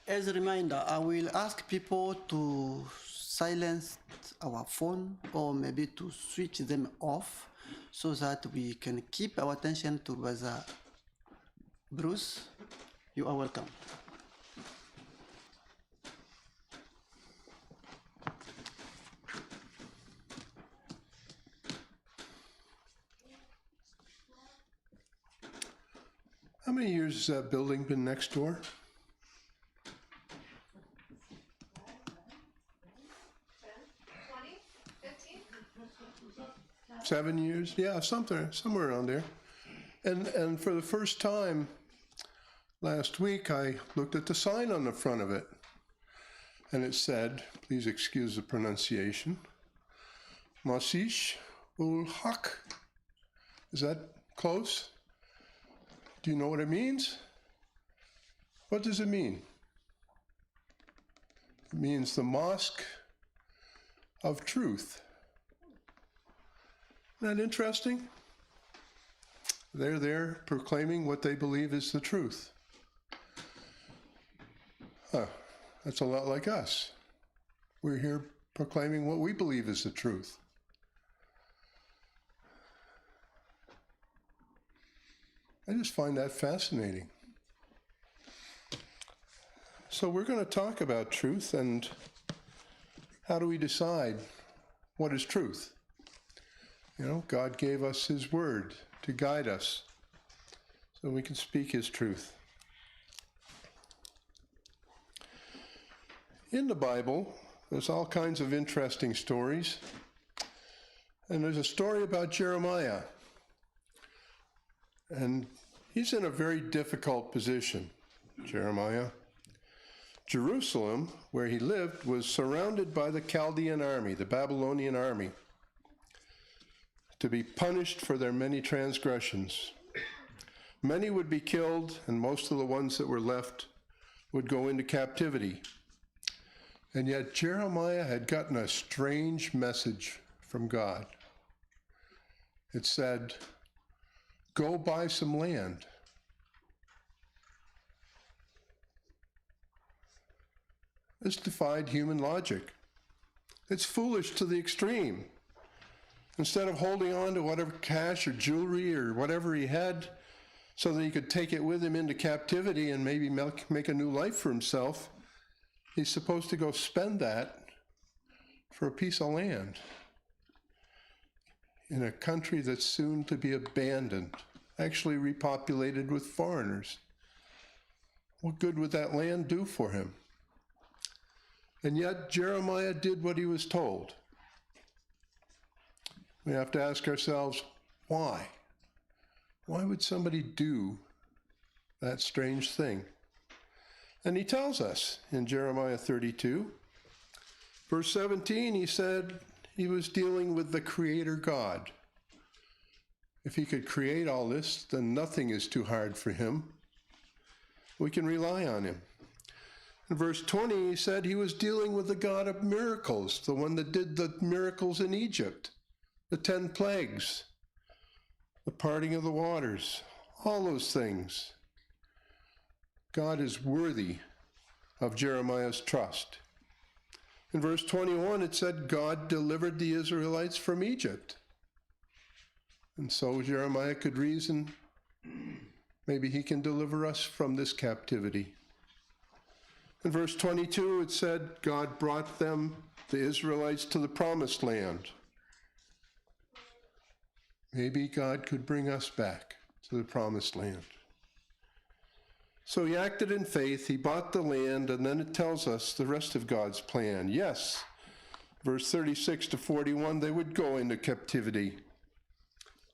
As a reminder, I will ask people to silence our phone or maybe to switch them off so that we can keep our attention to Brother Bruce. You are welcome. How many years has that building been next door? 20, 15? 7 years? Yeah, somewhere around there. And for the first time last week, I looked at the sign on the front of it, and it said, please excuse the pronunciation, Masish ul Haq. Is that close? Do you know what it means? What does it mean? It means the mosque of truth. Isn't that interesting? They're there proclaiming what they believe is the truth. That's a lot like us. We're here proclaiming what we believe is the truth. I just find that fascinating. So we're going to talk about truth and how do we decide what is truth? You know, God gave us His Word to guide us so we can speak His truth. In the Bible, there's all kinds of interesting stories. And there's a story about Jeremiah. And he's in a very difficult position, Jeremiah. Jerusalem, where he lived, was surrounded by the Chaldean army, the Babylonian army, to be punished for their many transgressions. Many would be killed, and most of the ones that were left would go into captivity. And yet Jeremiah had gotten a strange message from God. It said, go buy some land. This defied human logic. It's foolish to the extreme. Instead of holding on to whatever cash or jewelry or whatever he had so that he could take it with him into captivity and maybe make a new life for himself, he's supposed to go spend that for a piece of land in a country that's soon to be abandoned, actually repopulated with foreigners. What good would that land do for him? And yet Jeremiah did what he was told. We have to ask ourselves, why? Why would somebody do that strange thing? And he tells us in Jeremiah 32, verse 17, he said he was dealing with the Creator God. If he could create all this, then nothing is too hard for him. We can rely on him. In verse 20, he said he was dealing with the God of miracles, the one that did the miracles in Egypt, the 10 plagues, the parting of the waters, all those things. God is worthy of Jeremiah's trust. In verse 21, it said God delivered the Israelites from Egypt. And so Jeremiah could reason, maybe he can deliver us from this captivity. In verse 22, it said God brought them, the Israelites, to the promised land. Maybe God could bring us back to the promised land. So he acted in faith, he bought the land, and then it tells us the rest of God's plan. Yes, verse 36 to 41, they would go into captivity,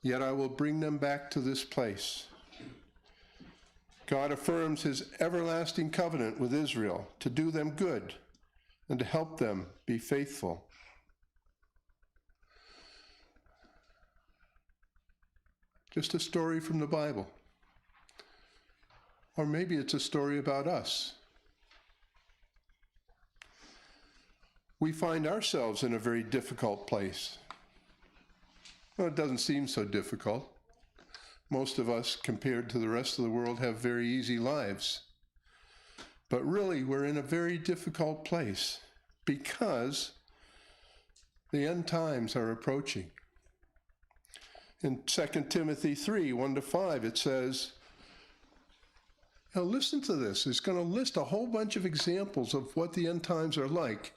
yet I will bring them back to this place. God affirms his everlasting covenant with Israel to do them good and to help them be faithful. Just a story from the Bible. Or maybe it's a story about us. We find ourselves in a very difficult place. Well, it doesn't seem so difficult. Most of us, compared to the rest of the world, have very easy lives. But really, we're in a very difficult place because the end times are approaching. In 2 Timothy 3, 1-5, it says, now listen to this. It's going to list a whole bunch of examples of what the end times are like.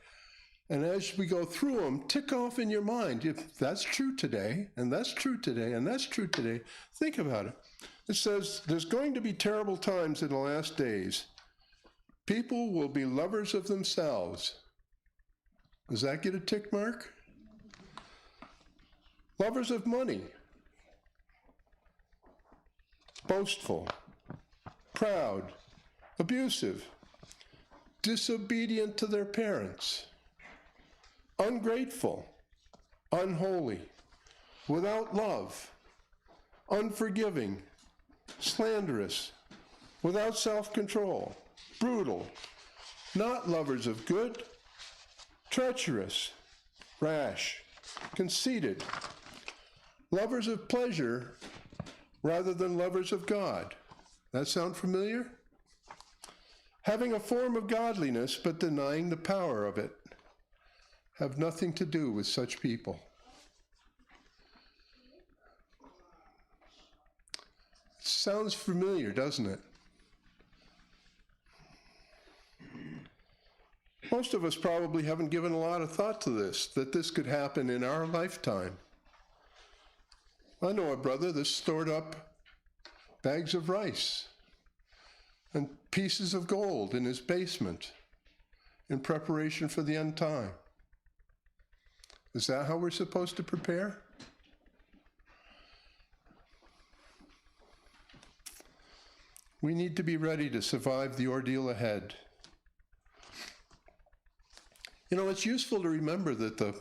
And as we go through them, tick off in your mind, if that's true today, and that's true today, and that's true today, think about it. It says, there's going to be terrible times in the last days. People will be lovers of themselves. Does that get a tick mark? Lovers of money. Boastful. Proud. Abusive. Disobedient to their parents. Ungrateful. Unholy. Without love. Unforgiving. Slanderous. Without self-control. Brutal, not lovers of good, treacherous, rash, conceited, lovers of pleasure rather than lovers of God. That sound familiar? Having a form of godliness but denying the power of it. Have nothing to do with such people. Sounds familiar, doesn't it? Most of us probably haven't given a lot of thought to this, that this could happen in our lifetime. I know a brother that stored up bags of rice and pieces of gold in his basement in preparation for the end time. Is that how we're supposed to prepare? We need to be ready to survive the ordeal ahead. You know, it's useful to remember that the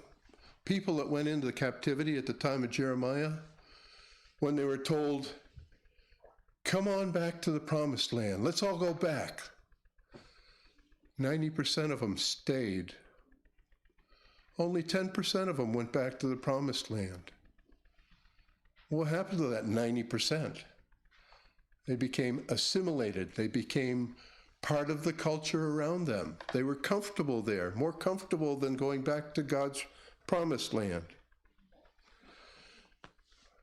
people that went into captivity at the time of Jeremiah, when they were told, come on back to the promised land, let's all go back, 90% of them stayed. Only 10% of them went back to the promised land. What happened to that 90%? They became assimilated. They became part of the culture around them. They were comfortable there, more comfortable than going back to God's promised land.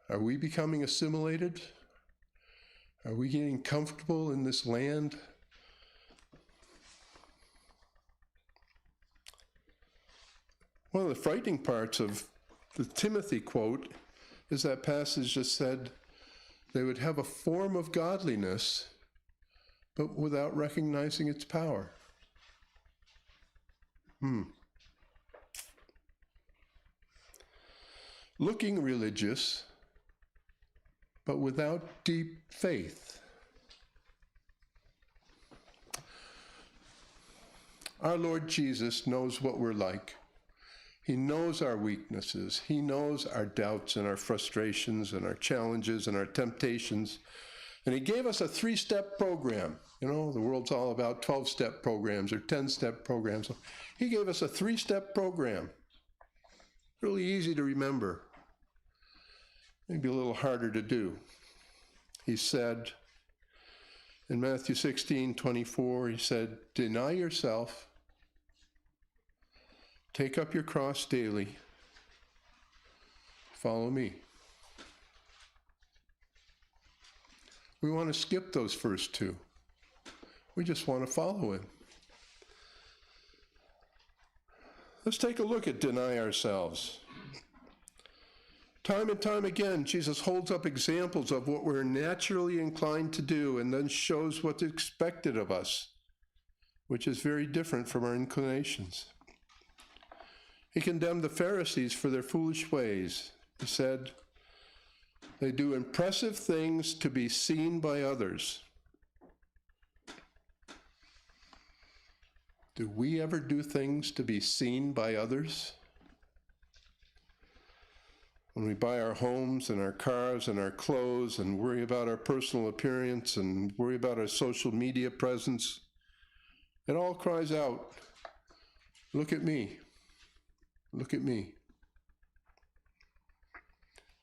Are we becoming assimilated? Are we getting comfortable in this land? One of the frightening parts of the Timothy quote is that passage that said they would have a form of godliness but without recognizing its power. Looking religious, but without deep faith. Our Lord Jesus knows what we're like. He knows our weaknesses. He knows our doubts and our frustrations and our challenges and our temptations. And he gave us a 3-step program. You know, the world's all about 12-step programs or 10-step programs. He gave us a 3-step program. Really easy to remember. Maybe a little harder to do. He said in Matthew 16:24, he said, deny yourself, take up your cross daily, follow me. We want to skip those first two. We just want to follow him. Let's take a look at deny ourselves. Time and time again, Jesus holds up examples of what we're naturally inclined to do and then shows what's expected of us, which is very different from our inclinations. He condemned the Pharisees for their foolish ways. He said, they do impressive things to be seen by others. Do we ever do things to be seen by others? When we buy our homes and our cars and our clothes and worry about our personal appearance and worry about our social media presence, it all cries out, look at me, look at me.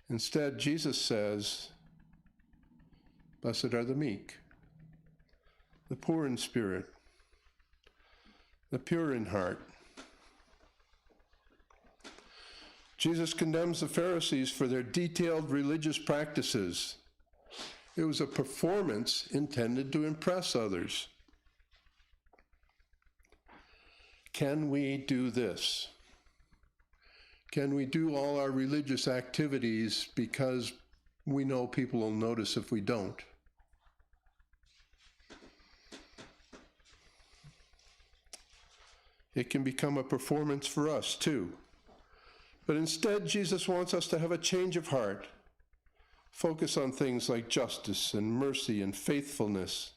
Instead, Jesus says, blessed are the meek, the poor in spirit, the pure in heart. Jesus condemns the Pharisees for their detailed religious practices. It was a performance intended to impress others. Can we do this? Can we do all our religious activities because we know people will notice if we don't? It can become a performance for us too. But instead, Jesus wants us to have a change of heart, focus on things like justice and mercy and faithfulness,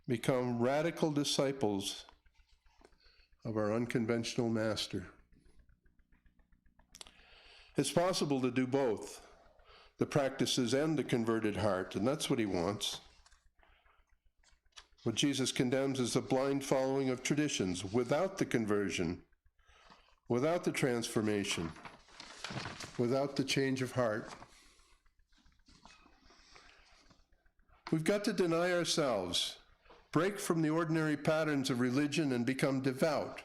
become radical disciples of our unconventional master. It's possible to do both, the practices and the converted heart, and that's what he wants. What Jesus condemns is the blind following of traditions without the conversion, without the transformation, without the change of heart. We've got to deny ourselves, break from the ordinary patterns of religion and become devout,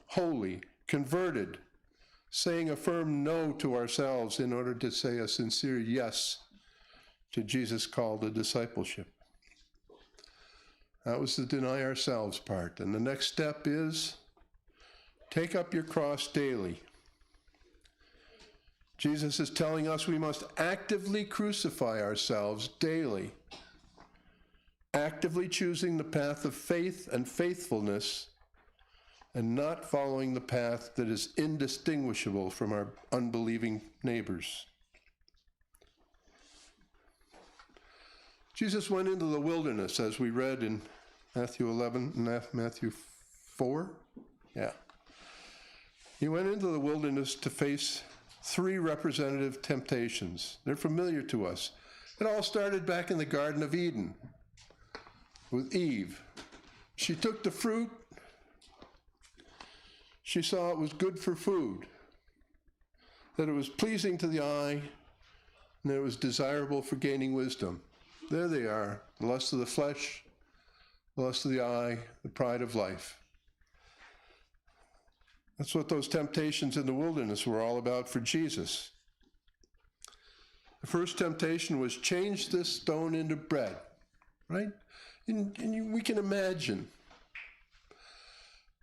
holy, converted, saying a firm no to ourselves in order to say a sincere yes to Jesus' call to discipleship. That was the deny ourselves part. And the next step is take up your cross daily. Jesus is telling us we must actively crucify ourselves daily, actively choosing the path of faith and faithfulness and not following the path that is indistinguishable from our unbelieving neighbors. Jesus went into the wilderness, as we read in Matthew 11 and Matthew 4. Yeah. He went into the wilderness to face 3 representative temptations. They're familiar to us. It all started back in the Garden of Eden with Eve. She took the fruit. She saw it was good for food, that it was pleasing to the eye, and that it was desirable for gaining wisdom. There they are, the lust of the flesh, the lust of the eye, the pride of life. That's what those temptations in the wilderness were all about for Jesus. The first temptation was change this stone into bread, right? And we can imagine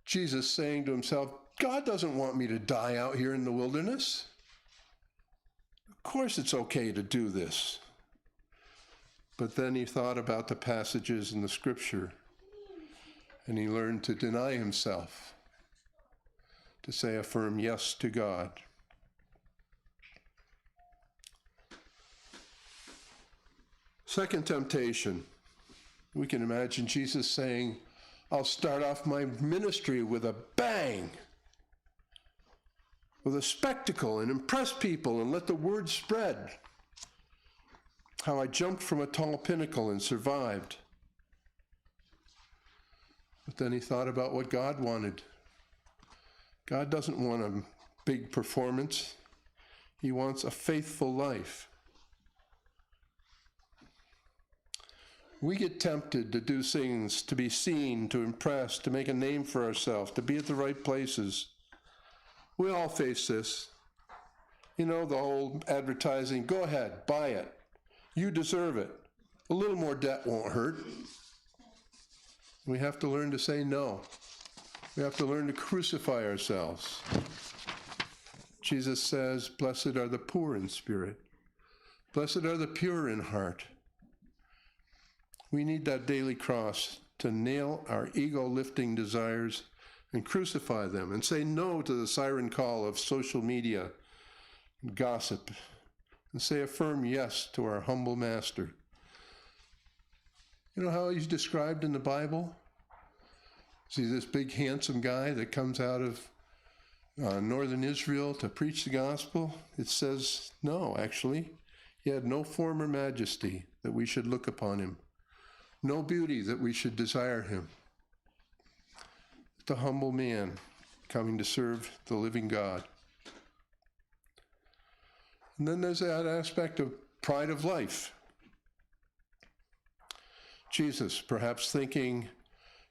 Jesus saying to himself, God doesn't want me to die out here in the wilderness. Of course it's okay to do this. But then he thought about the passages in the scripture, and he learned to deny himself, to say a firm yes to God. Second temptation, we can imagine Jesus saying, I'll start off my ministry with a bang, with a spectacle, and impress people and let the word spread. How I jumped from a tall pinnacle and survived. But then he thought about what God wanted. God doesn't want a big performance. He wants a faithful life. We get tempted to do things, to be seen, to impress, to make a name for ourselves, to be at the right places. We all face this. You know, the whole advertising, go ahead, buy it. You deserve it. A little more debt won't hurt. We have to learn to say no. We have to learn to crucify ourselves. Jesus says, blessed are the poor in spirit. Blessed are the pure in heart. We need that daily cross to nail our ego-lifting desires and crucify them and say no to the siren call of social media and gossip and say a firm yes to our humble master. You know how he's described in the Bible? See this big handsome guy that comes out of northern Israel to preach the gospel? It says no, actually. He had no form or majesty that we should look upon him. No beauty that we should desire him. The humble man coming to serve the living God. And then there's that aspect of pride of life. Jesus, perhaps thinking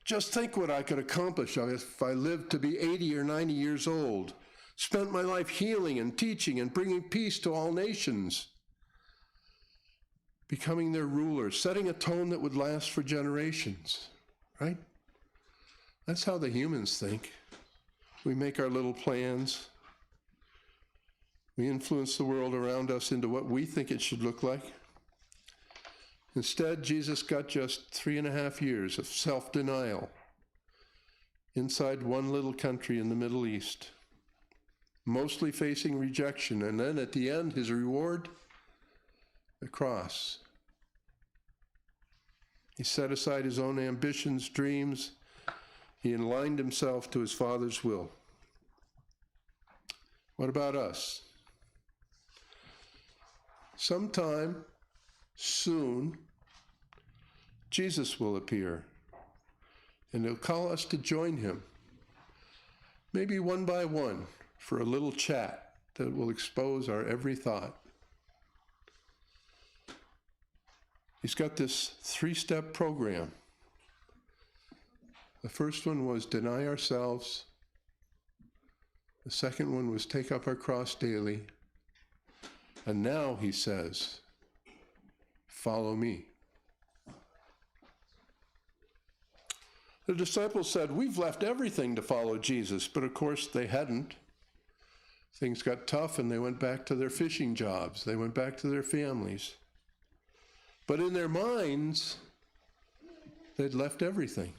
Just think what I could accomplish if I lived to be 80 or 90 years old, spent my life healing and teaching and bringing peace to all nations, becoming their ruler, setting a tone that would last for generations, right? That's how the humans think. We make our little plans. We influence the world around us into what we think it should look like. Instead, Jesus got just 3.5 years of self-denial inside one little country in the Middle East, mostly facing rejection. And then at the end, his reward, the cross. He set aside his own ambitions, dreams. He aligned himself to his Father's will. What about us? Sometime soon, Jesus will appear, and he'll call us to join him, maybe one by one, for a little chat that will expose our every thought. He's got this 3-step program. The first one was deny ourselves. The second one was take up our cross daily. And now he says, follow me. The disciples said, we've left everything to follow Jesus, but of course they hadn't. Things got tough and they went back to their fishing jobs. They went back to their families. But in their minds, they'd left everything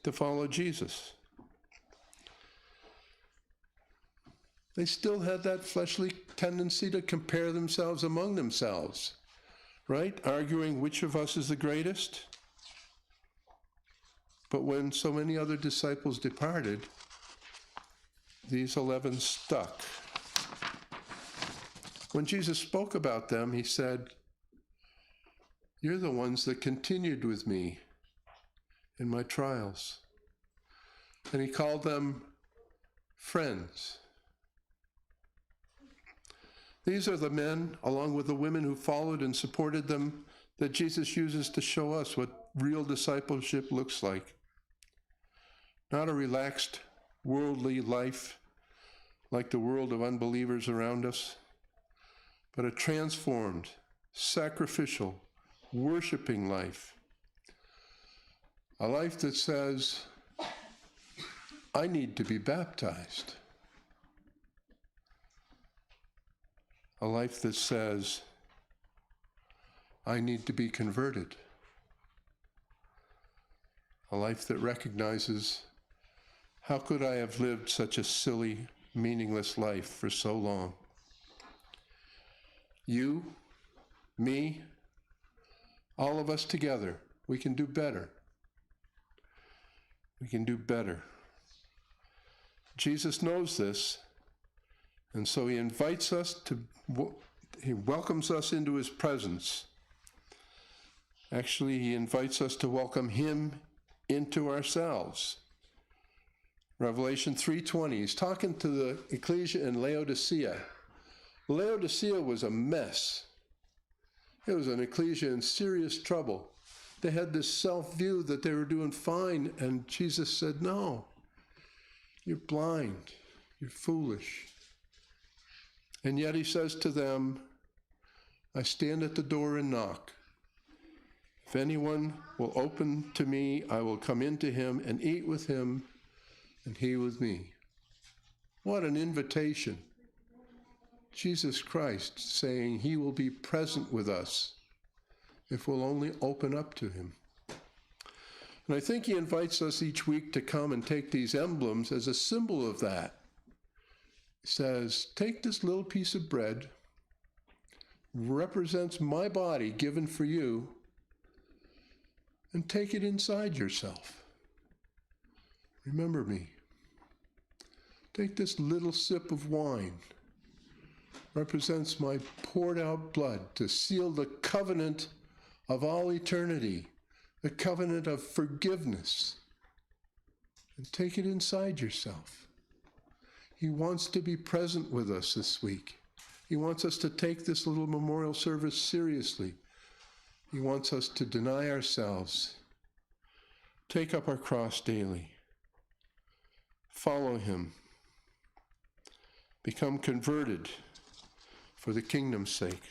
to follow Jesus. They still had that fleshly tendency to compare themselves among themselves, right? Arguing which of us is the greatest. But when so many other disciples departed, these 11 stuck. When Jesus spoke about them, he said, you're the ones that continued with me in my trials. And he called them friends. These are the men, along with the women who followed and supported them, that Jesus uses to show us what real discipleship looks like. Not a relaxed, worldly life like the world of unbelievers around us, but a transformed, sacrificial, worshiping life. A life that says, I need to be baptized. A life that says, I need to be converted. A life that recognizes, how could I have lived such a silly, meaningless life for so long? You, me, all of us together, we can do better. We can do better. Jesus knows this, and so he invites us he welcomes us into his presence. Actually, he invites us to welcome him into ourselves. Revelation 3:20, he's talking to the ecclesia in Laodicea. Laodicea was a mess. It was an ecclesia in serious trouble. They had this self-view that they were doing fine, and Jesus said, no, you're blind, you're foolish. And yet he says to them, I stand at the door and knock. If anyone will open to me, I will come into him and eat with him, and he with me. What an invitation. Jesus Christ saying he will be present with us if we'll only open up to him. And I think he invites us each week to come and take these emblems as a symbol of that. He says, take this little piece of bread, represents my body given for you, and take it inside yourself. Remember me. Take this little sip of wine, represents my poured out blood to seal the covenant of all eternity, the covenant of forgiveness, and take it inside yourself. He wants to be present with us this week. He wants us to take this little memorial service seriously. He wants us to deny ourselves, take up our cross daily, follow him, become converted for the kingdom's sake.